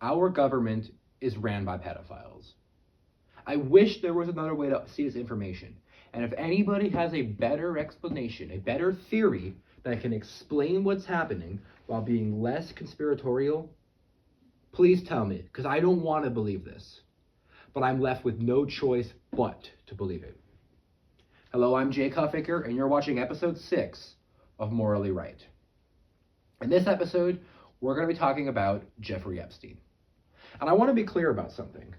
Our government is ran by pedophiles. I wish there was another way to see this information. And if anybody has a better explanation, a better theory that can explain what's happening while being less conspiratorial, please tell me, because I don't want to believe this. But I'm left with no choice but to believe it. Hello, I'm Jay Cuffaker, and you're watching episode 6 of Morally Right. In this episode, we're going to be talking about Jeffrey Epstein. And I want to be clear about something.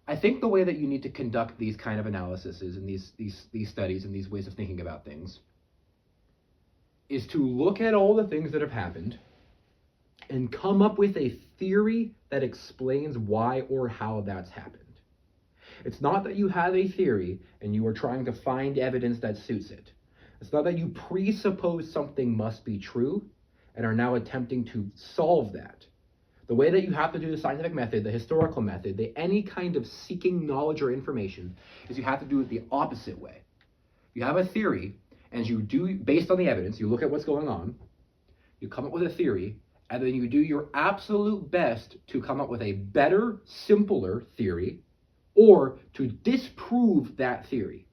I think the way that you need to conduct these kind of analyses and these studies and these ways of thinking about things is to look at all the things that have happened and come up with a theory that explains why or how that's happened. It's not that you have a theory and you are trying to find evidence that suits it. It's not that you presuppose something must be true and are now attempting to solve that. The way that you have to do the scientific method, the historical method, any kind of seeking knowledge or information, is you have to do it the opposite way. You have a theory, and you do, based on the evidence, you look at what's going on, you come up with a theory, and then you do your absolute best to come up with a better, simpler theory, or to disprove that theory.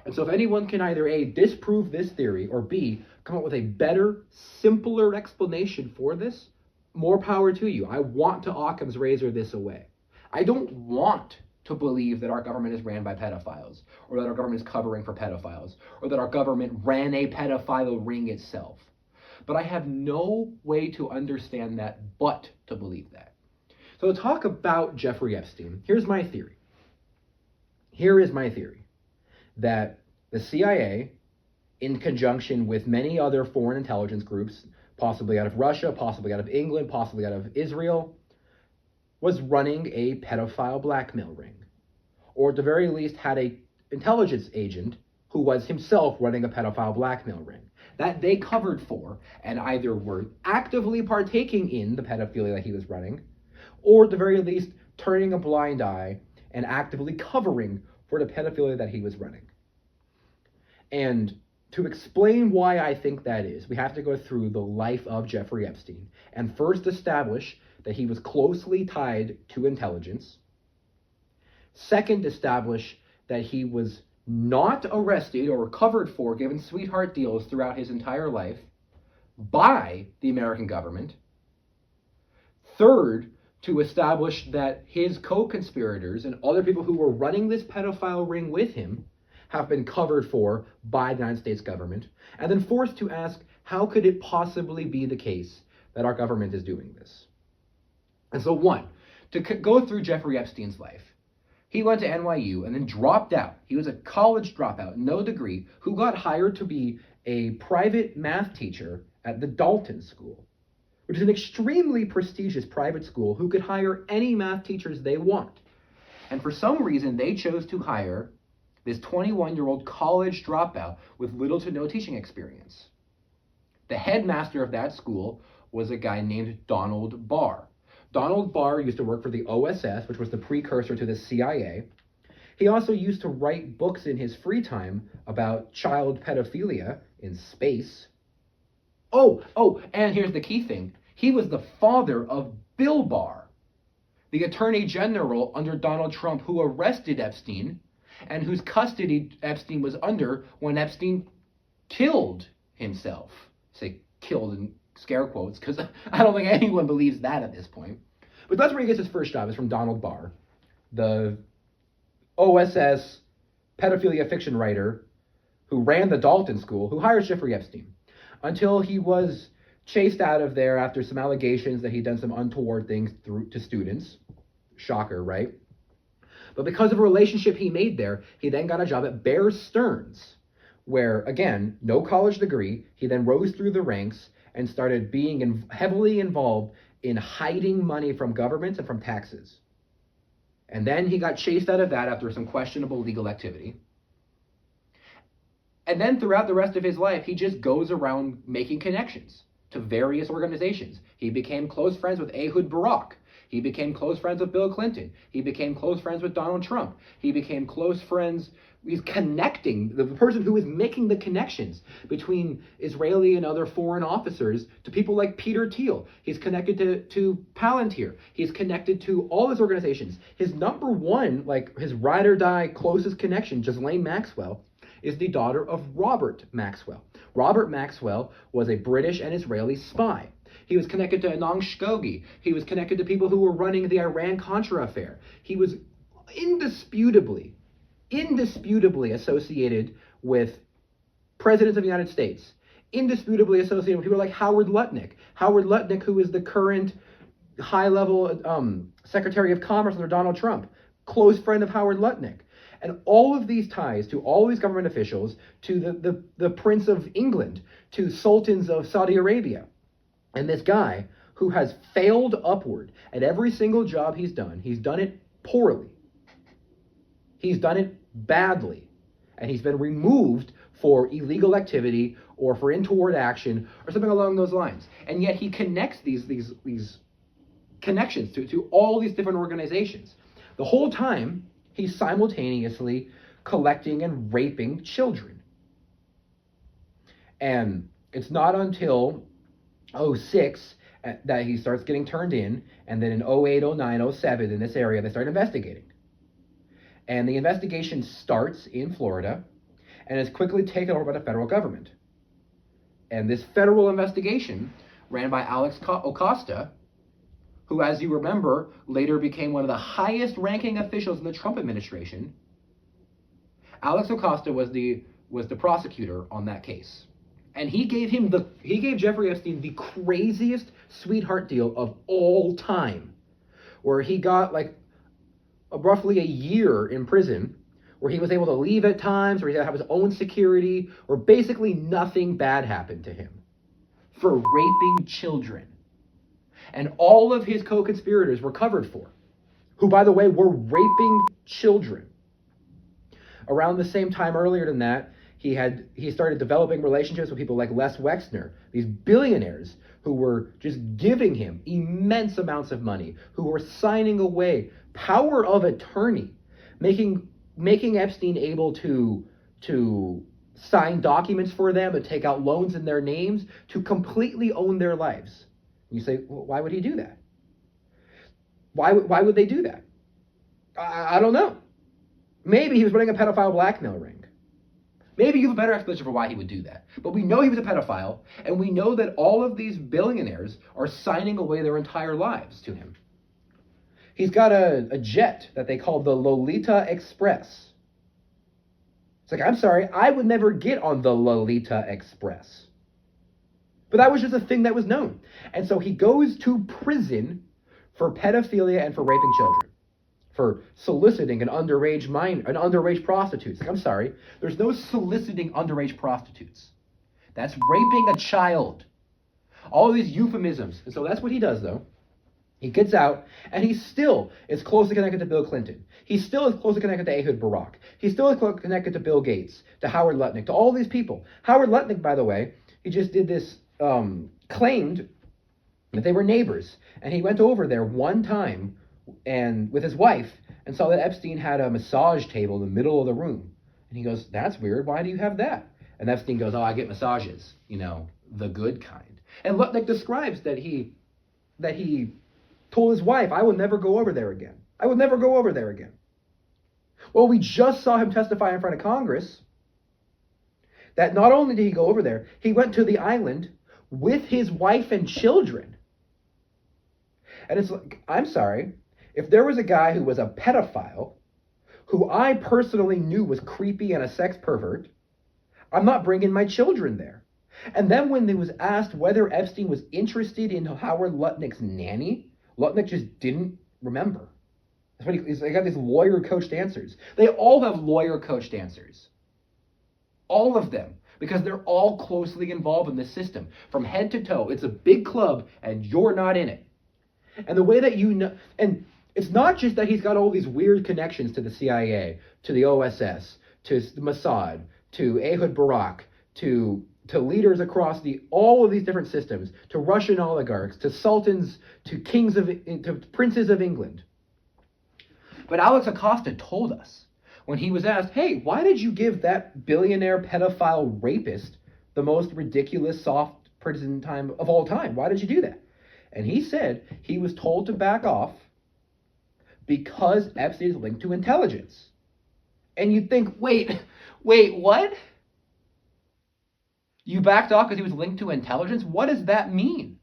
And so if anyone can either A, disprove this theory, or B, come up with a better, simpler explanation for this, more power to you. I want to Occam's razor this away. I don't want to believe that our government is ran by pedophiles, or that our government is covering for pedophiles, or that our government ran a pedophile ring itself. But I have no way to understand that but to believe that. So to talk about Jeffrey Epstein, here's my theory. Here is my theory that the CIA, in conjunction with many other foreign intelligence groups, possibly out of Russia, possibly out of England, possibly out of Israel, was running a pedophile blackmail ring. Or at the very least had an intelligence agent who was himself running a pedophile blackmail ring that they covered for and either were actively partaking in the pedophilia that he was running, or at the very least turning a blind eye and actively covering for the pedophilia that he was running. And to explain why I think that is, we have to go through the life of Jeffrey Epstein and first establish that he was closely tied to intelligence. Second, establish that he was not arrested or recovered for, given sweetheart deals throughout his entire life by the American government. Third, to establish that his co-conspirators and other people who were running this pedophile ring with him have been covered for by the United States government. And then fourth, to ask, how could it possibly be the case that our government is doing this? And so one, to go through Jeffrey Epstein's life. He went to NYU and then dropped out. He was a college dropout, no degree, who got hired to be a private math teacher at the Dalton School, which is an extremely prestigious private school who could hire any math teachers they want. And for some reason, they chose to hire this 21-year-old college dropout with little to no teaching experience. The headmaster of that school was a guy named Donald Barr. Donald Barr used to work for the OSS, which was the precursor to the CIA. He also used to write books in his free time about child pedophilia in space. Oh, and here's the key thing. He was the father of Bill Barr, the Attorney General under Donald Trump, who arrested Epstein and whose custody Epstein was under when Epstein killed himself. Say killed in scare quotes, because I don't think anyone believes that at this point. But that's where he gets his first job, is from Donald Barr, the OSS pedophilia fiction writer who ran the Dalton School, who hires Jeffrey Epstein, until he was chased out of there after some allegations that he'd done some untoward things to students. Shocker, right? But because of a relationship he made there, he then got a job at Bear Stearns, where, again, no college degree. He then rose through the ranks and started being heavily involved in hiding money from governments and from taxes. And then he got chased out of that after some questionable legal activity. And then throughout the rest of his life, he just goes around making connections to various organizations. He became close friends with Ehud Barak. He became close friends with Bill Clinton. He became close friends with Donald Trump. He became close friends. He's connecting, the person who is making the connections between Israeli and other foreign officers to people like Peter Thiel. He's connected to Palantir. He's connected to all his organizations. His number one, like his ride or die closest connection, Ghislaine Maxwell, is the daughter of Robert Maxwell. Robert Maxwell was a British and Israeli spy. He was connected to Anand Shkogi. He was connected to people who were running the Iran-Contra affair. He was indisputably associated with presidents of the United States. Indisputably associated with people like Howard Lutnick. Howard Lutnick, who is the current high-level Secretary of Commerce under Donald Trump. Close friend of Howard Lutnick. And all of these ties to all these government officials, to the Prince of England, to sultans of Saudi Arabia. And this guy who has failed upward at every single job he's done it poorly. He's done it badly. And he's been removed for illegal activity or for untoward action or something along those lines. And yet he connects these connections to all these different organizations. The whole time, he's simultaneously collecting and raping children. And it's not until 2006 that he starts getting turned in, and then in 2008, 2009, 2007, in this area, they start investigating. And the investigation starts in Florida, and is quickly taken over by the federal government. And this federal investigation, ran by Alex Acosta, who, as you remember, later became one of the highest-ranking officials in the Trump administration. Alex Acosta was the prosecutor on that case. And he gave Jeffrey Epstein the craziest sweetheart deal of all time, where he got like roughly a year in prison, where he was able to leave at times, where he had to have his own security, where basically nothing bad happened to him for raping children. And all of his co-conspirators were covered for, who, by the way, were raping children. Around the same time earlier than that, he started developing relationships with people like Les Wexner, these billionaires who were just giving him immense amounts of money, who were signing away power of attorney, making Epstein able to sign documents for them and take out loans in their names to completely own their lives. And you say, well, why would he do that? Why would they do that? I don't know. Maybe he was running a pedophile blackmail ring. Maybe you have a better explanation for why he would do that. But we know he was a pedophile, and we know that all of these billionaires are signing away their entire lives to him. He's got a jet that they call the Lolita Express. It's like, I'm sorry, I would never get on the Lolita Express. But that was just a thing that was known. And so he goes to prison for pedophilia and for raping children, for soliciting an underage prostitute. Like, I'm sorry, there's no soliciting underage prostitutes. That's raping a child. All of these euphemisms. And so that's what he does, though. He gets out, and he still is closely connected to Bill Clinton. He still is closely connected to Ehud Barak. He still is closely connected to Bill Gates, to Howard Lutnick, to all these people. Howard Lutnick, by the way, he just did this, claimed that they were neighbors. And he went over there one time and with his wife and saw that Epstein had a massage table in the middle of the room. And he goes, that's weird. Why do you have that? And Epstein goes, oh, I get massages, the good kind. And Lutnick describes that he told his wife, I will never go over there again. I will never go over there again. Well, we just saw him testify in front of Congress that not only did he go over there, he went to the island with his wife and children. And it's like, I'm sorry, if there was a guy who was a pedophile, who I personally knew was creepy and a sex pervert, I'm not bringing my children there. And then when he was asked whether Epstein was interested in Howard Lutnick's nanny, Lutnick just didn't remember. That's what he got these lawyer-coached answers. They all have lawyer-coached answers. All of them. Because they're all closely involved in the system. From head to toe. It's a big club, and you're not in it. And the way that you know... And it's not just that he's got all these weird connections to the CIA, to the OSS, to the Mossad, to Ehud Barak, to to leaders across all of these different systems, to Russian oligarchs, to sultans, to to princes of England. But Alex Acosta told us when he was asked, hey, why did you give that billionaire pedophile rapist the most ridiculous soft prison time of all time? Why did you do that? And he said he was told to back off because Epstein is linked to intelligence. And you'd think, wait, what? You backed off because he was linked to intelligence? What does that mean?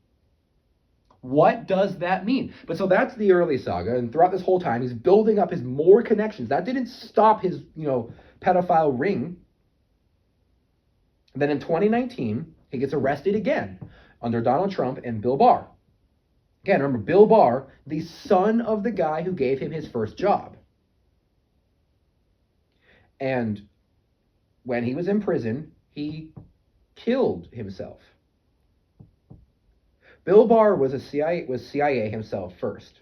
What does that mean? But so that's the early saga, and throughout this whole time, he's building up his more connections. That didn't stop his, pedophile ring. And then in 2019, he gets arrested again under Donald Trump and Bill Barr. Again, remember, Bill Barr, the son of the guy who gave him his first job. And when he was in prison, he killed himself. Bill Barr was CIA himself first.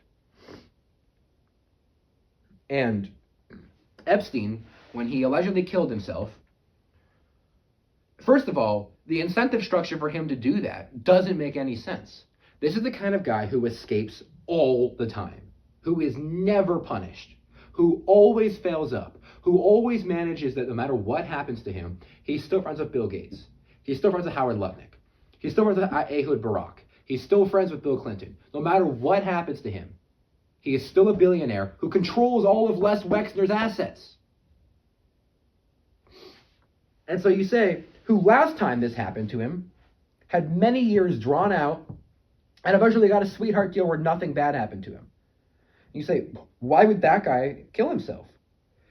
And Epstein, when he allegedly killed himself, first of all, the incentive structure for him to do that doesn't make any sense. This is the kind of guy who escapes all the time, who is never punished, who always fails up, who always manages that no matter what happens to him, he's still friends with Bill Gates. He's still friends with Howard Lutnick. He's still friends with Ehud Barak. He's still friends with Bill Clinton. No matter what happens to him, he is still a billionaire who controls all of Les Wexner's assets. And so you say, who last time this happened to him had many years drawn out and eventually got a sweetheart deal where nothing bad happened to him. You say, why would that guy kill himself?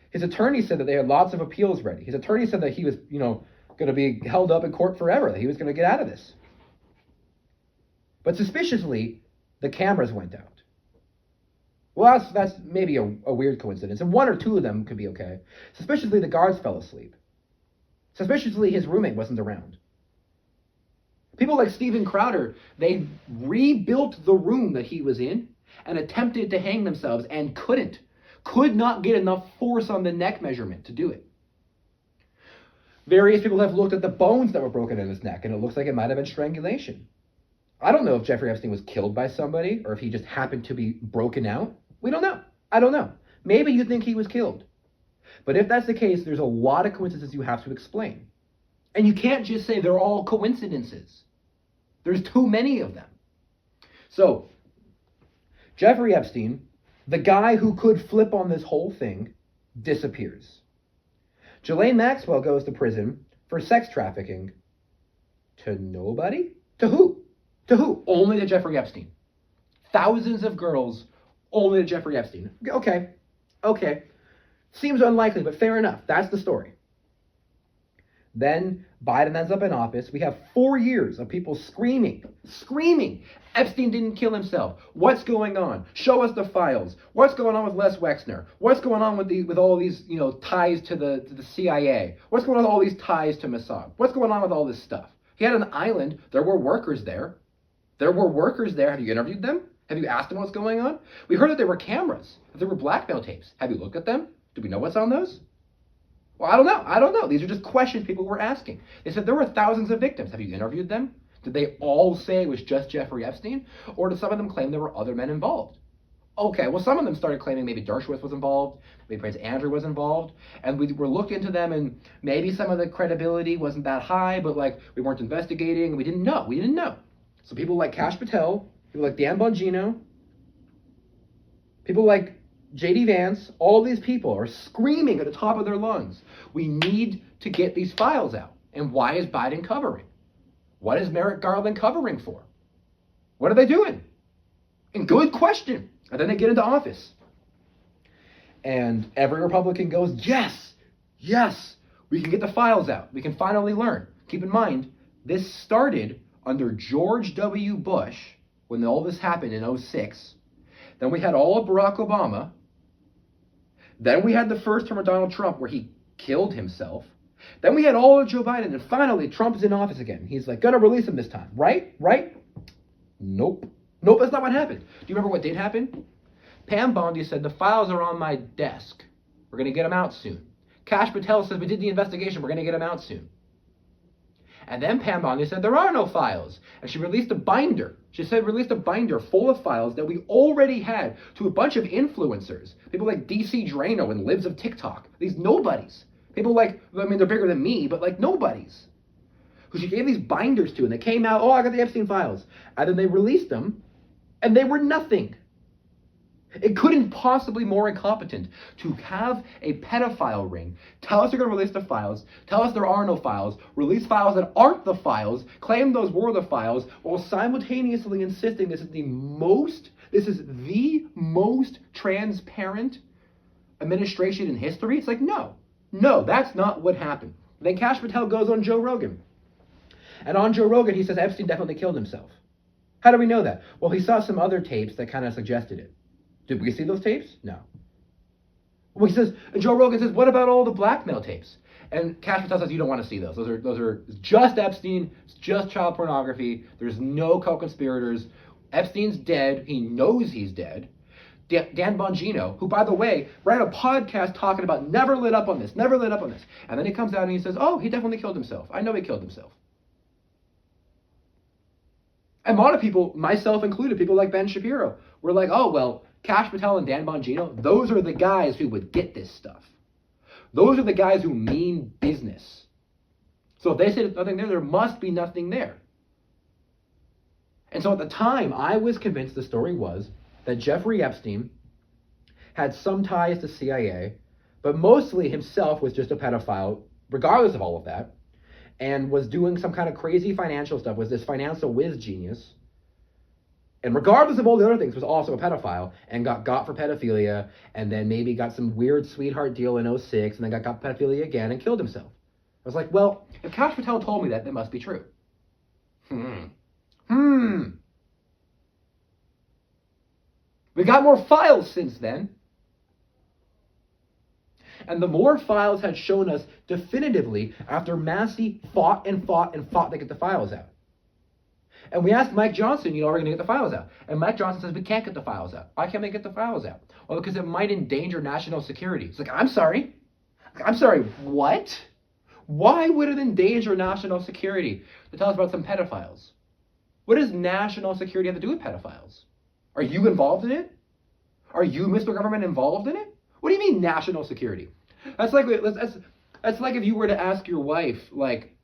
His attorney said that they had lots of appeals ready. His attorney said that he was, going to be held up in court forever, that he was going to get out of this. But suspiciously, the cameras went out. Well, that's maybe a weird coincidence, and one or two of them could be okay. Suspiciously, the guards fell asleep. Suspiciously, his roommate wasn't around. People like Steven Crowder, they rebuilt the room that he was in and attempted to hang themselves and could not get enough force on the neck measurement to do it. Various people have looked at the bones that were broken in his neck, and it looks like it might have been strangulation. I don't know if Jeffrey Epstein was killed by somebody or if he just happened to be broken out. We don't know. I don't know. Maybe you think he was killed. But if that's the case, there's a lot of coincidences you have to explain. And you can't just say they're all coincidences. There's too many of them. So, Jeffrey Epstein, the guy who could flip on this whole thing, disappears. Ghislaine Maxwell goes to prison for sex trafficking to nobody? To who? To who? Only to Jeffrey Epstein. Thousands of girls, only to Jeffrey Epstein. Okay. Seems unlikely, but fair enough. That's the story. Then Biden ends up in office. We have 4 years of people screaming. Epstein didn't kill himself. What's going on? Show us the files. What's going on with Les Wexner? What's going on with all these ties to the CIA? What's going on with all these ties to Mossad? What's going on with all this stuff? He had an island. There were workers there. Have you interviewed them? Have you asked them what's going on? We heard that there were cameras, that there were blackmail tapes. Have you looked at them? Do we know what's on those? Well, I don't know. These are just questions people were asking. They said there were thousands of victims. Have you interviewed them? Did they all say it was just Jeffrey Epstein? Or did some of them claim there were other men involved? Okay, well, some of them started claiming maybe Dershowitz was involved, maybe Prince Andrew was involved, and we were looking into them, and maybe some of the credibility wasn't that high, but we weren't investigating, we didn't know. So people like Kash Patel, people like Dan Bongino, people like J.D. Vance, all these people are screaming at the top of their lungs, we need to get these files out. And why is Biden covering? What is Merrick Garland covering for? What are they doing? And good question. And then they get into office. And every Republican goes, yes, we can get the files out. We can finally learn. Keep in mind, this started under George W. Bush when all this happened in 2006. Then we had all of Barack Obama. Then we had the first term of Donald Trump where he killed himself. Then we had all of Joe Biden. And finally, Trump is in office again. He's gonna release him this time. Right? Nope, that's not what happened. Do you remember what did happen? Pam Bondi said, the files are on my desk. We're going to get them out soon. Kash Patel says, we did the investigation. We're going to get them out soon. And then Pam Bondi said there are no files. And she released a binder. She said released a binder full of files that we already had to a bunch of influencers. People like DC Drano and Libs of TikTok. These nobodies. People like, I mean, they're bigger than me, but like nobodies. Who she gave these binders to, and they came out, oh, I got the Epstein files. And then they released them, and they were nothing. It couldn't possibly be more incompetent to have a pedophile ring, tell us they're going to release the files, tell us there are no files, release files that aren't the files, claim those were the files, while simultaneously insisting this is the most transparent administration in history. It's like, no, that's not what happened. Then Kash Patel goes on Joe Rogan. And on Joe Rogan, he says Epstein definitely killed himself. How do we know that? Well, he saw some other tapes that kind of suggested it. Did we see those tapes? No. Well, and Joe Rogan says, what about all the blackmail tapes? And Kash Patel says, you don't want to see those. Those are just Epstein. It's just child pornography. There's no co-conspirators. Epstein's dead. He knows he's dead. Dan Bongino, who, by the way, ran a podcast talking about never lit up on this. And then he comes out and he says, oh, he definitely killed himself. I know he killed himself. And a lot of people, myself included, people like Ben Shapiro, were like, oh, well, Kash Patel and Dan Bongino, those are the guys who would get this stuff. Those are the guys who mean business. So if they say there's nothing there, there must be nothing there. And so at the time, I was convinced the story was that Jeffrey Epstein had some ties to CIA, but mostly himself was just a pedophile, regardless of all of that, and was doing some kind of crazy financial stuff, was this financial whiz genius, and regardless of all the other things, was also a pedophile, and got for pedophilia, and then maybe got some weird sweetheart deal in 2006, and then got for pedophilia again and killed himself. I was like, well, if Kash Patel told me that, that must be true. We got more files since then. And the more files had shown us definitively after Massey fought to get the files out. And we asked Mike Johnson, are we going to get the files out? And Mike Johnson says, we can't get the files out. Why can't we get the files out? Well, because it might endanger national security. It's like, I'm sorry, what? Why would it endanger national security to tell us about some pedophiles? What does national security have to do with pedophiles? Are you involved in it? Are you, Mr. Government, involved in it? What do you mean national security? That's like if you were to ask your wife, like,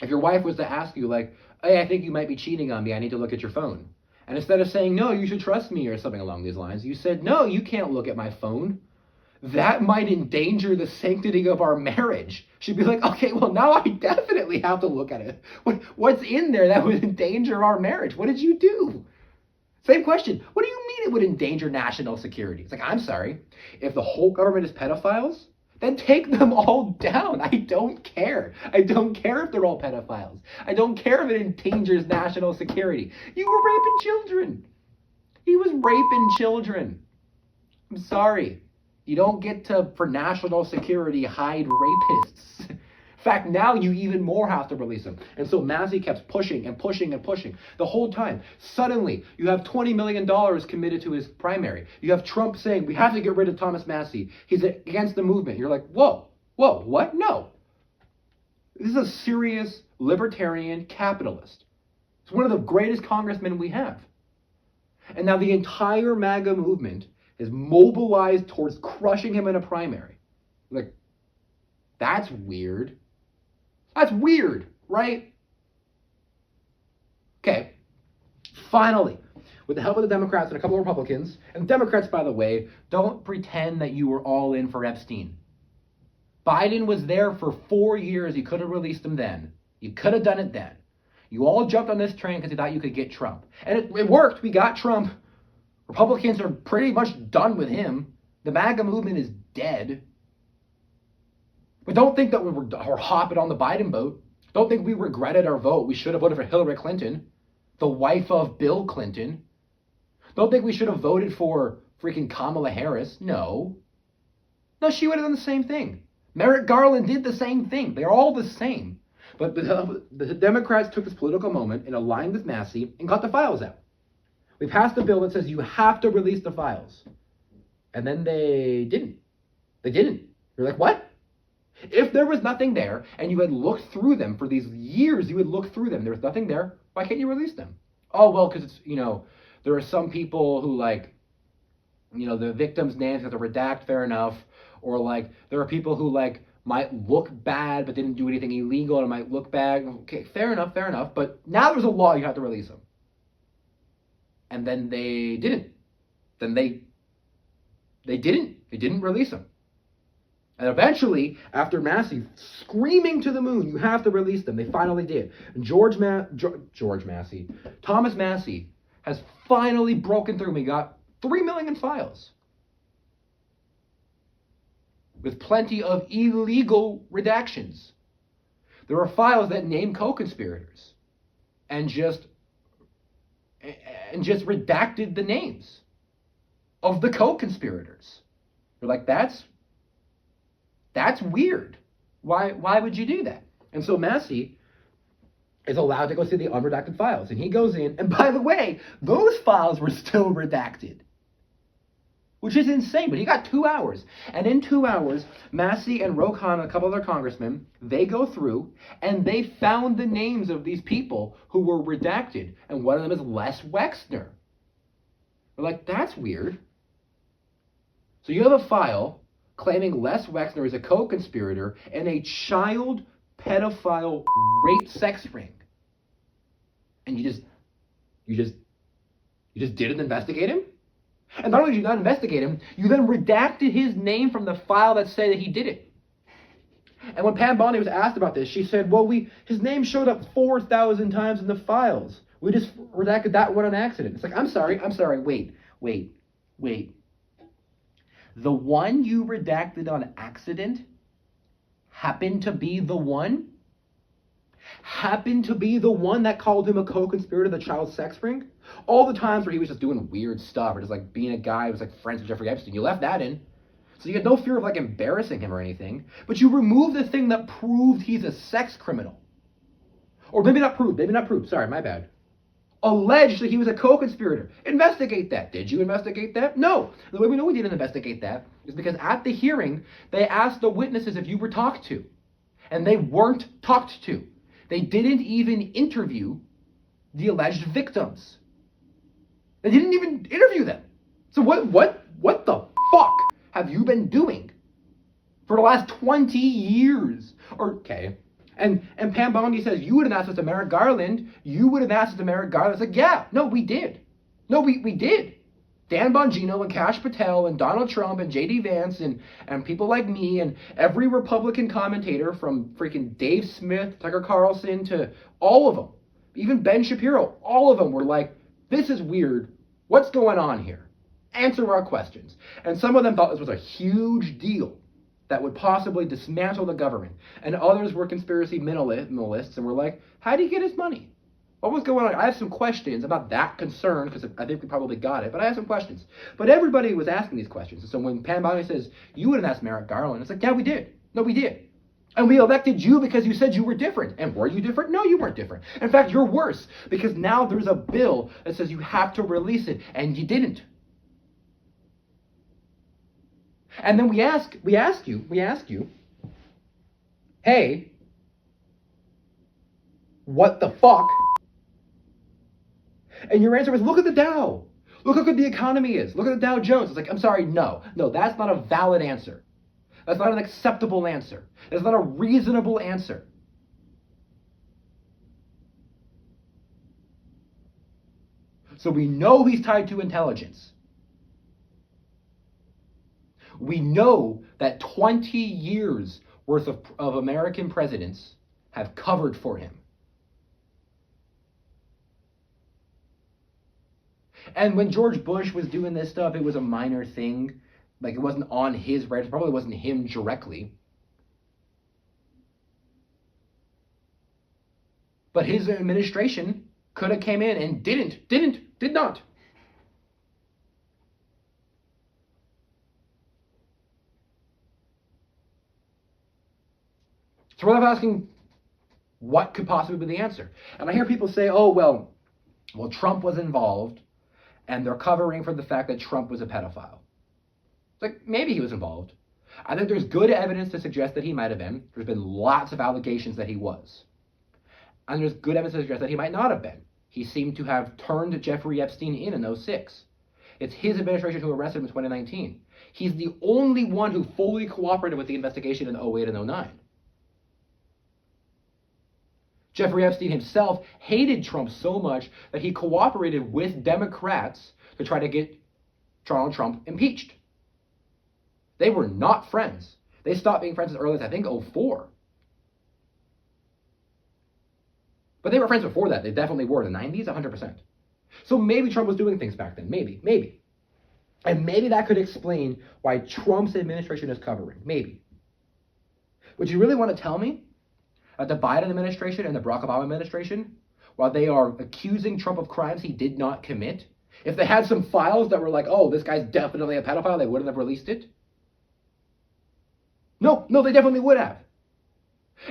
if your wife was to ask you, like, hey, I think you might be cheating on me, I need to look at your phone. And instead of saying, no, you should trust me or something along these lines, you said, no, you can't look at my phone. That might endanger the sanctity of our marriage. She'd be like, okay, well, now I definitely have to look at it. What's in there that would endanger our marriage? What did you do? Same question. What do you mean it would endanger national security? It's like, I'm sorry. If the whole government is pedophiles, then take them all down. I don't care. I don't care if they're all pedophiles. I don't care if it endangers national security. You were raping children. He was raping children. I'm sorry. You don't get to, for national security, hide rapists. In fact, now you even more have to release them. And so Massey kept pushing and pushing and pushing the whole time. Suddenly, you have $20 million committed to his primary. You have Trump saying, we have to get rid of Thomas Massey. He's against the movement. You're like, whoa, what? No. This is a serious libertarian capitalist. It's one of the greatest congressmen we have. And now the entire MAGA movement is mobilized towards crushing him in a primary. Like, that's weird. That's weird, right? Okay, finally, with the help of the Democrats and a couple of Republicans, and Democrats, by the way, don't pretend that you were all in for Epstein. Biden was there for 4 years. You could have released him then. You could have done it then. You all jumped on this train because you thought you could get Trump. And it worked. We got Trump. Republicans are pretty much done with him. The MAGA movement is dead. But don't think that we're hopping on the Biden boat. Don't think we regretted our vote. We should have voted for Hillary Clinton, the wife of Bill Clinton. Don't think we should have voted for freaking Kamala Harris. No, she would have done the same thing. Merrick Garland did the same thing. They're all the same. But the Democrats took this political moment and aligned with Massey and got the files out. We passed a bill that says you have to release the files. And then they didn't. You're like, what? If there was nothing there and you had looked through them for these years, you would look through them. There was nothing there. Why can't you release them? Oh, well, because it's, there are some people who the victims' names have to redact, fair enough. Or there are people who might look bad but didn't do anything illegal and it might look bad. Okay, fair enough. But now there's a law, you have to release them. And then they didn't. Then they didn't release them. And eventually, after Massey screaming to the moon, you have to release them, they finally did. And Thomas Massey has finally broken through. We got 3 million files with plenty of illegal redactions. There are files that name co-conspirators and just redacted the names of the co-conspirators. You're like, that's weird. Why would you do that? And so Massey is allowed to go see the unredacted files. And he goes in, and by the way, those files were still redacted, which is insane. But he got 2 hours. And in 2 hours, Massey and Ro Khanna and a couple other congressmen, they go through, and they found the names of these people who were redacted. And one of them is Les Wexner. We're like, that's weird. So you have a file claiming Les Wexner is a co-conspirator in a child pedophile rape sex ring. And you just didn't investigate him? And not only did you not investigate him, you then redacted his name from the file that said that he did it. And when Pam Bondi was asked about this, she said, well, his name showed up 4,000 times in the files. We just redacted that one on accident. It's like, I'm sorry, wait. The one you redacted on accident happened to be the one that called him a co-conspirator to the child sex ring? All the times where he was just doing weird stuff, or just being a guy who was friends with Jeffrey Epstein, you left that in. So you had no fear of embarrassing him or anything, but you removed the thing that proved he's a sex criminal. Or maybe not proved, sorry, my bad. Alleged that he was a co-conspirator. Investigate that. Did you investigate that? No. The way we know we didn't investigate that is because at the hearing, they asked the witnesses if you were talked to. And they weren't talked to. They didn't even interview the alleged victims. They didn't even interview them. So what the fuck have you been doing for the last 20 years? Okay. And Pam Bondi says, you would have asked us to Merrick Garland. It's like, yeah, no, we did. We did. Dan Bongino and Kash Patel and Donald Trump and J.D. Vance and people like me and every Republican commentator from freaking Dave Smith, Tucker Carlson to all of them, even Ben Shapiro, all of them were like, this is weird. What's going on here? Answer our questions. And some of them thought this was a huge deal that would possibly dismantle the government. And others were conspiracy minimalists and were like, how do you get his money? What was going on? I have some questions. I'm not that concerned because I think we probably got it, but I have some questions. But everybody was asking these questions. And so when Pam Bondi says, you wouldn't ask Merrick Garland, it's like, yeah, we did. No, we did. And we elected you because you said you were different. And were you different? No, you weren't different. In fact, you're worse because now there's a bill that says you have to release it, and you didn't. And then we ask you, hey, what the fuck? And your answer was, look at the Dow. Look how good the economy is. Look at the Dow Jones. It's like, I'm sorry, no, that's not a valid answer. That's not an acceptable answer. That's not a reasonable answer. So we know he's tied to intelligence. We know that 20 years worth of American presidents have covered for him. And when George Bush was doing this stuff, it was a minor thing. It wasn't on his radar. It probably wasn't him directly. But his administration could have came in and did not. So we're left asking, what could possibly be the answer? And I hear people say, oh, well, Trump was involved, and they're covering for the fact that Trump was a pedophile. It's like, maybe he was involved. I think there's good evidence to suggest that he might have been. There's been lots of allegations that he was. And there's good evidence to suggest that he might not have been. He seemed to have turned Jeffrey Epstein in 2006. It's his administration who arrested him in 2019. He's the only one who fully cooperated with the investigation in 2008 and 2009. Jeffrey Epstein himself hated Trump so much that he cooperated with Democrats to try to get Donald Trump impeached. They were not friends. They stopped being friends as early as, I think, 2004. But they were friends before that. They definitely were. In the 90s, 100%. So maybe Trump was doing things back then. Maybe. And maybe that could explain why Trump's administration is covering. Maybe. Would you really want to tell me that the Biden administration and the Barack Obama administration, while they are accusing Trump of crimes he did not commit, if they had some files that were like, oh, this guy's definitely a pedophile, they wouldn't have released it? No, they definitely would have.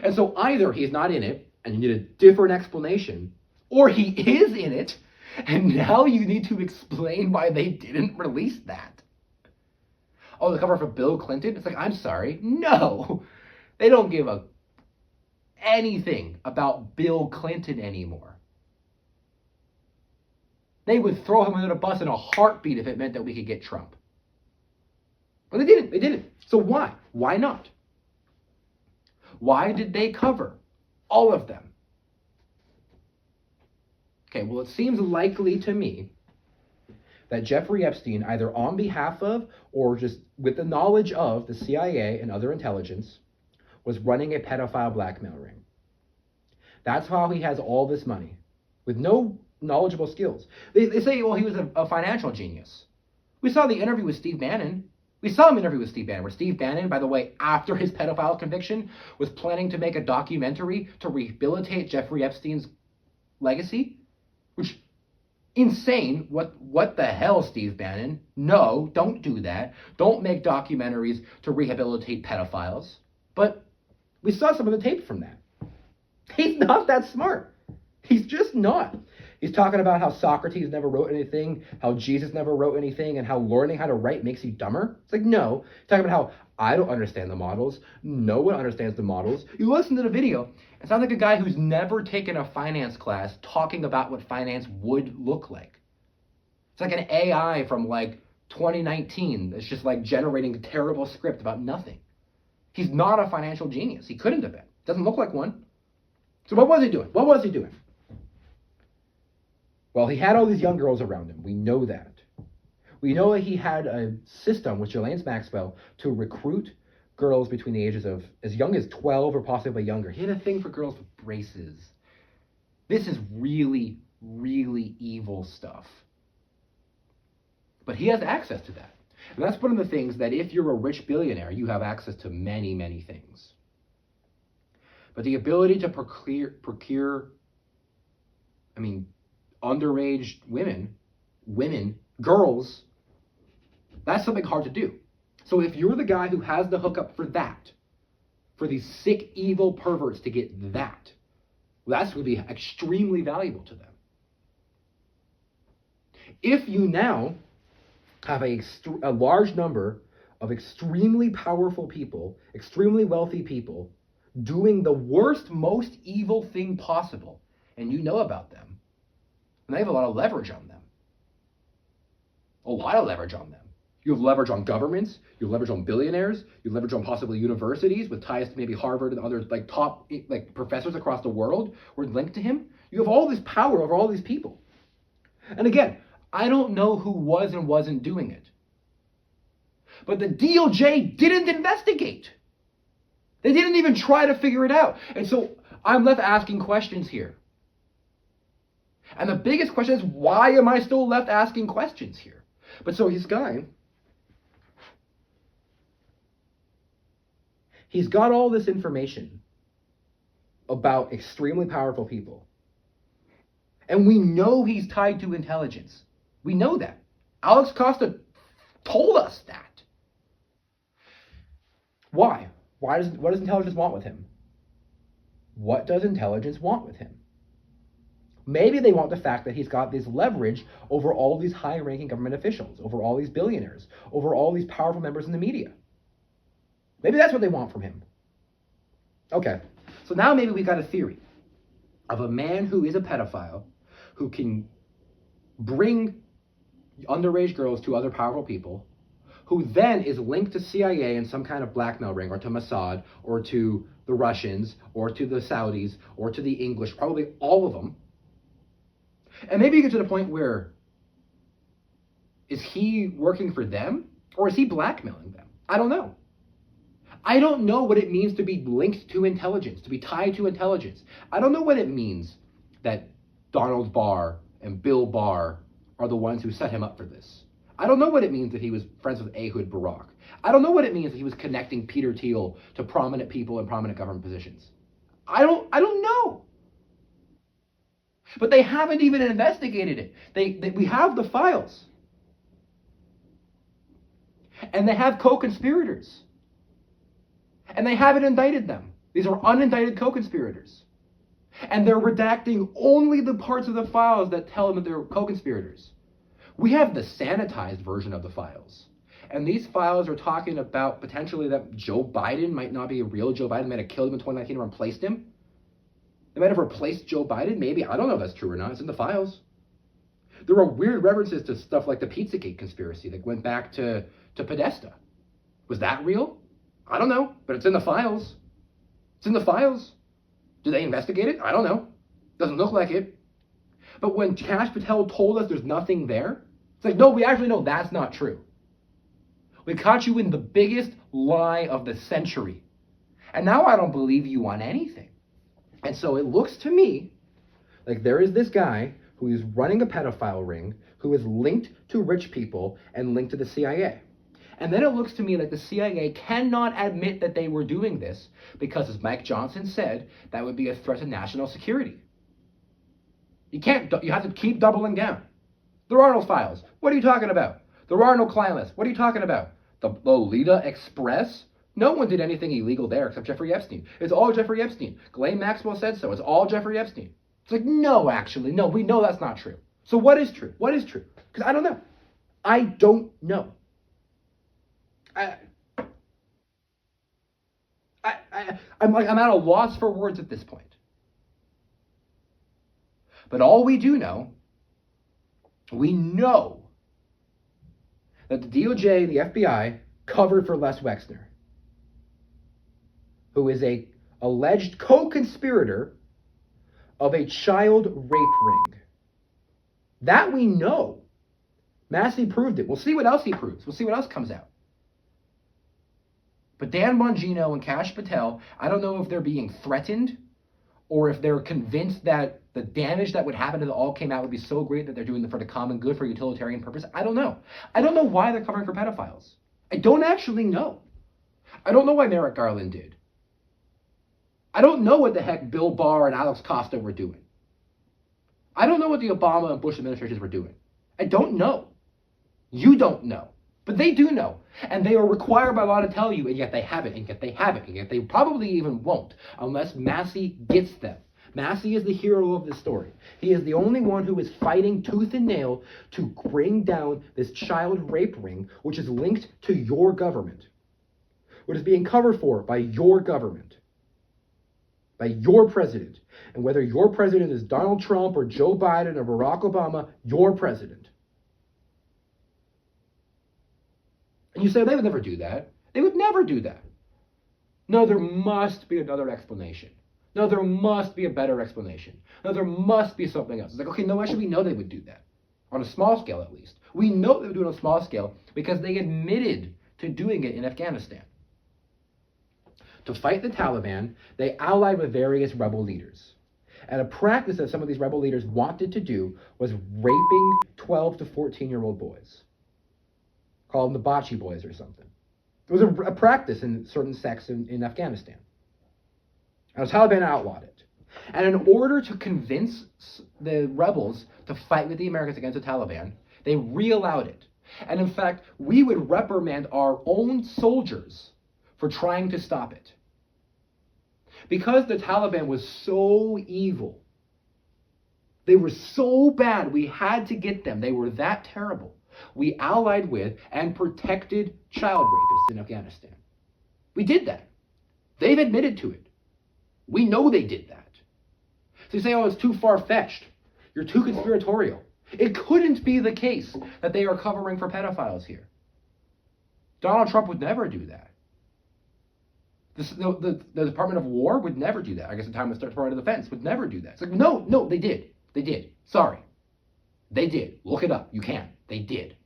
And so either he's not in it, and you need a different explanation, or he is in it, and now you need to explain why they didn't release that. Oh, the cover for Bill Clinton? It's like, I'm sorry. No, they don't give anything about Bill Clinton anymore. They would throw him under the bus in a heartbeat if it meant that we could get Trump. But they didn't. So why? Why not? Why did they cover all of them? Okay, well, it seems likely to me that Jeffrey Epstein, either on behalf of or just with the knowledge of the CIA and other intelligence, was running a pedophile blackmail ring. That's how he has all this money, with no knowledgeable skills. They say, well, he was a financial genius. We saw the interview with Steve Bannon. Where Steve Bannon, by the way, after his pedophile conviction, was planning to make a documentary to rehabilitate Jeffrey Epstein's legacy. Which, insane. What the hell, Steve Bannon? No, don't do that. Don't make documentaries to rehabilitate pedophiles. But we saw some of the tape from that. He's not that smart. He's just not. He's talking about how Socrates never wrote anything, how Jesus never wrote anything, and how learning how to write makes you dumber. It's like, no. He's talking about how I don't understand the models. No one understands the models. You listen to the video, it sounds like a guy who's never taken a finance class talking about what finance would look like. It's like an AI from like 2019 that's just like generating a terrible script about nothing. He's not a financial genius. He couldn't have been. Doesn't look like one. So what was he doing? Well, he had all these young girls around him. We know that. We know that he had a system with Ghislaine Maxwell to recruit girls between the ages of as young as 12 or possibly younger. He had a thing for girls with braces. This is really, really evil stuff. But he has access to that. And that's one of the things that if you're a rich billionaire, you have access to many, many things. But the ability to procure underage women, girls, that's something hard to do. So if you're the guy who has the hookup for that, for these sick, evil perverts to get that, well, that's going to be extremely valuable to them. If you now have a large number of extremely powerful people, extremely wealthy people, doing the worst, most evil thing possible, and you know about them, and they have a lot of leverage on them. A lot of leverage on them. You have leverage on governments, you have leverage on billionaires, you have leverage on possibly universities with ties to maybe Harvard and other top professors across the world who are linked to him. You have all this power over all these people. And again, I don't know who was and wasn't doing it. But the DOJ didn't investigate. They didn't even try to figure it out. And so I'm left asking questions here. And the biggest question is, why am I still left asking questions here? But so this guy, he's got all this information about extremely powerful people. And we know he's tied to intelligence. We know that. Alex Costa told us that. Why? What does intelligence want with him? What does intelligence want with him? Maybe they want the fact that he's got this leverage over all these high-ranking government officials, over all these billionaires, over all these powerful members in the media. Maybe that's what they want from him. Okay, so now maybe we got a theory of a man who is a pedophile who can bring underage girls to other powerful people, who then is linked to CIA in some kind of blackmail ring, or to Mossad, or to the Russians, or to the Saudis, or to the English, probably all of them. And maybe you get to the point where, is he working for them, or is he blackmailing them? I don't know. I don't know what it means to be linked to intelligence, to be tied to intelligence. I don't know what it means that Donald Barr and Bill Barr are the ones who set him up for this. I don't know what it means that he was friends with Ehud Barak. I don't know what it means that he was connecting Peter Thiel to prominent people in prominent government positions. I don't know. But they haven't even investigated it. We have the files. And they have co-conspirators. And they haven't indicted them. These are unindicted co-conspirators. And they're redacting only the parts of the files that tell them that they're co-conspirators. We have the sanitized version of the files. And these files are talking about potentially that Joe Biden might not be a real Joe Biden. They might have killed him in 2019 and replaced him. They might have replaced Joe Biden. Maybe. I don't know if that's true or not. It's in the files. There are weird references to stuff like the Pizzagate conspiracy that went back to Podesta. Was that real? I don't know, but it's in the files. It's in the files. Did they investigate it? I don't know. Doesn't look like it. But when Kash Patel told us there's nothing there, it's like, no, we actually know that's not true. We caught you in the biggest lie of the century. And now I don't believe you on anything. And so it looks to me like there is this guy who is running a pedophile ring, who is linked to rich people and linked to the CIA. And then it looks to me like the CIA cannot admit that they were doing this because, as Mike Johnson said, that would be a threat to national security. You have to keep doubling down. There are no files. What are you talking about? There are no client lists. What are you talking about? The Lolita Express? No one did anything illegal there except Jeffrey Epstein. It's all Jeffrey Epstein. Ghislaine Maxwell said so. It's all Jeffrey Epstein. It's like, no, actually, no, we know that's not true. So what is true? What is true? Because I don't know. I don't know. I'm at a loss for words at this point. But all we do know, we know that the DOJ and the FBI covered for Les Wexner, who is a alleged co-conspirator of a child rape ring. That we know. Massey proved it. We'll see what else he proves. We'll see what else comes out. But Dan Bongino and Kash Patel, I don't know if they're being threatened or if they're convinced that the damage that would happen if it all came out would be so great that they're doing it for the common good, for utilitarian purpose. I don't know. I don't know why they're covering for pedophiles. I don't actually know. I don't know why Merrick Garland did. I don't know what the heck Bill Barr and Alex Costa were doing. I don't know what the Obama and Bush administrations were doing. I don't know. You don't know. But they do know. And they are required by law to tell you, and yet they haven't, and yet they haven't, and yet they probably even won't, unless Massey gets them. Massey is the hero of this story. He is the only one who is fighting tooth and nail to bring down this child rape ring, which is linked to your government, which is being covered for by your government, by your president. And whether your president is Donald Trump or Joe Biden or Barack Obama, your president. And you say, they would never do that. They would never do that. No, there must be another explanation. No, there must be a better explanation. No, there must be something else. It's like, okay, no, actually, we know they would do that. On a small scale, at least. We know they would do it on a small scale because they admitted to doing it in Afghanistan. To fight the Taliban, they allied with various rebel leaders. And a practice that some of these rebel leaders wanted to do was raping 12 to 14-year-old boys. Call them the Bocce boys or something. It was a practice in certain sects in Afghanistan. And the Taliban outlawed it. And in order to convince the rebels to fight with the Americans against the Taliban, they re-allowed it. And in fact, we would reprimand our own soldiers for trying to stop it. Because the Taliban was so evil, they were so bad, we had to get them. They were that terrible. We allied with and protected child rapists in Afghanistan. We did that. They've admitted to it. We know they did that. So you say, oh, it's too far-fetched. You're too conspiratorial. It couldn't be the case that they are covering for pedophiles here. Donald Trump would never do that. The Department of War would never do that. I guess the time the Department of Defense would never do that. It's like, no, they did. They did. Sorry. They did. Look it up. You can. They did.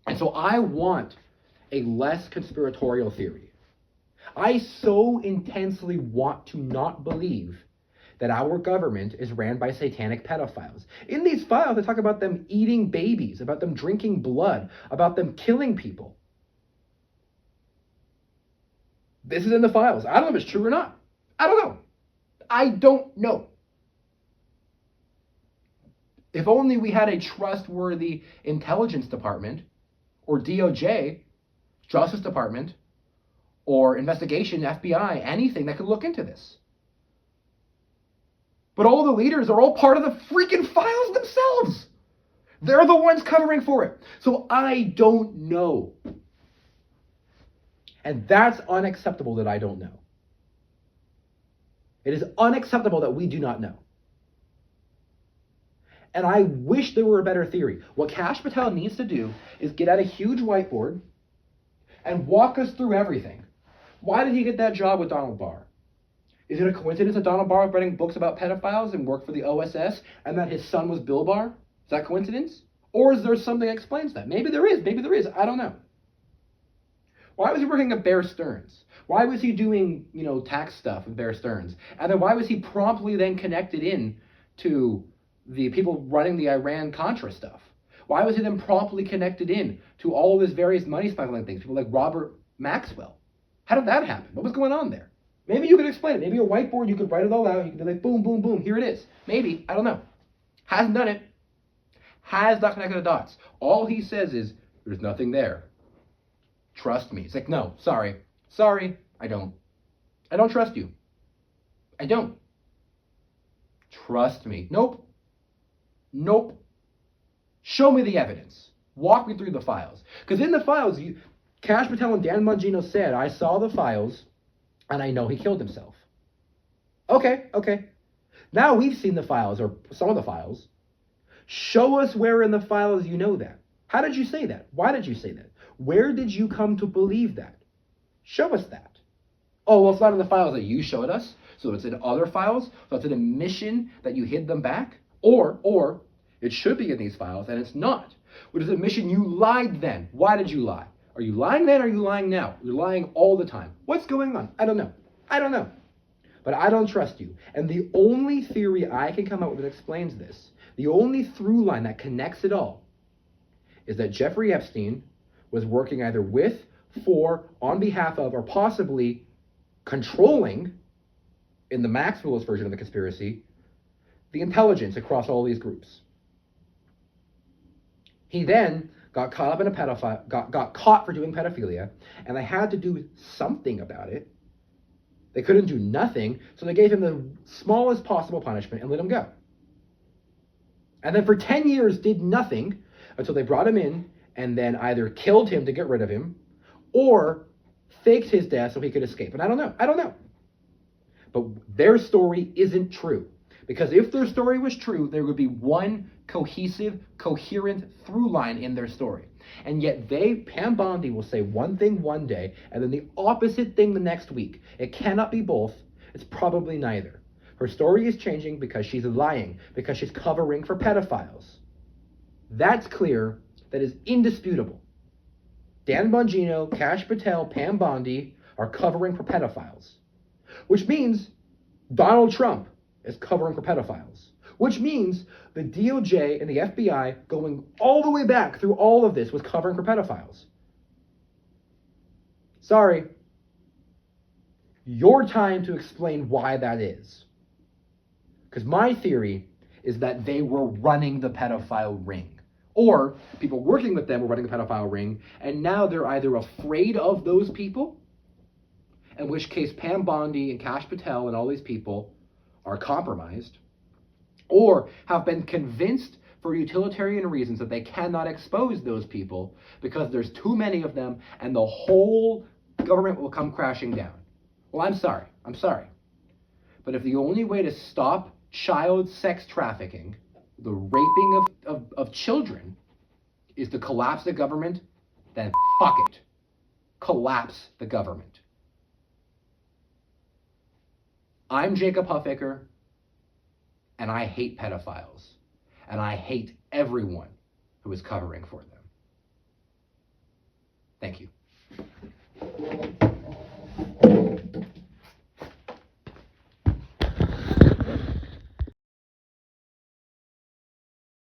And so I want a less conspiratorial theory. I so intensely want to not believe that our government is ran by satanic pedophiles. In these files, they talk about them eating babies, about them drinking blood, about them killing people. This is in the files. I don't know if it's true or not. I don't know. I don't know. If only we had a trustworthy intelligence department, or DOJ, Justice Department, or investigation, FBI, anything that could look into this. But all the leaders are all part of the freaking files themselves. They're the ones covering for it. So I don't know. And that's unacceptable that I don't know. It is unacceptable that we do not know. And I wish there were a better theory. What Kash Patel needs to do is get out a huge whiteboard and walk us through everything. Why did he get that job with Donald Barr? Is it a coincidence that Donald Barr was writing books about pedophiles and worked for the OSS and that his son was Bill Barr? Is that coincidence? Or is there something that explains that? Maybe there is. Maybe there is. I don't know. Why was he working at Bear Stearns? Why was he doing, tax stuff with Bear Stearns? And then why was he promptly then connected in to the people running the Iran-Contra stuff? Why was he then promptly connected in to all of his various money smuggling things, people like Robert Maxwell? How did that happen? What was going on there? Maybe you could explain it. Maybe a whiteboard, you could write it all out. You could be like, boom, boom, boom, here it is. Maybe, I don't know. Hasn't done it. Has not connected the dots. All he says is, there's nothing there. Trust me. It's like, no, sorry, I don't. I don't trust you. I don't. Trust me. Nope. Show me the evidence. Walk me through the files. Because in the files, Kash Patel and Dan Bongino said, I saw the files, and I know he killed himself. Okay. Now we've seen the files, or some of the files. Show us where in the files you know that. How did you say that? Why did you say that? Where did you come to believe that? Show us that. Oh, well, it's not in the files that you showed us, so it's in other files, so it's an admission that you hid them back, or it should be in these files, and it's not. Which is an admission you lied then. Why did you lie? Are you lying then, or are you lying now? You're lying all the time. What's going on? I don't know. But I don't trust you. And the only theory I can come up with that explains this, the only through line that connects it all, is that Jeffrey Epstein was working either with, for, on behalf of, or possibly controlling, in the Maxwell's version of the conspiracy, the intelligence across all these groups. He then got caught up in a pedophile, got caught for doing pedophilia, and they had to do something about it. They couldn't do nothing, so they gave him the smallest possible punishment and let him go. And then for 10 years did nothing until they brought him in and then either killed him to get rid of him or faked his death so he could escape. And I don't know. But their story isn't true. Because if their story was true, there would be one cohesive, coherent through line in their story. And yet Pam Bondi will say one thing one day and then the opposite thing the next week. It cannot be both. It's probably neither. Her story is changing because she's lying, because she's covering for pedophiles. That's clear. That is indisputable. Dan Bongino, Kash Patel, Pam Bondi are covering for pedophiles. Which means Donald Trump is covering for pedophiles. Which means the DOJ and the FBI, going all the way back through all of this, was covering for pedophiles. Sorry. Your time to explain why that is. Because my theory is that they were running the pedophile ring. Or people working with them were running the pedophile ring, and now they're either afraid of those people, in which case Pam Bondi and Kash Patel and all these people are compromised, or have been convinced for utilitarian reasons that they cannot expose those people because there's too many of them and the whole government will come crashing down. Well, I'm sorry. But if the only way to stop child sex trafficking, the raping of children, is to collapse the government, then fuck it. Collapse the government. I'm Jacob Huffaker, and I hate pedophiles. And I hate everyone who is covering for them. Thank you.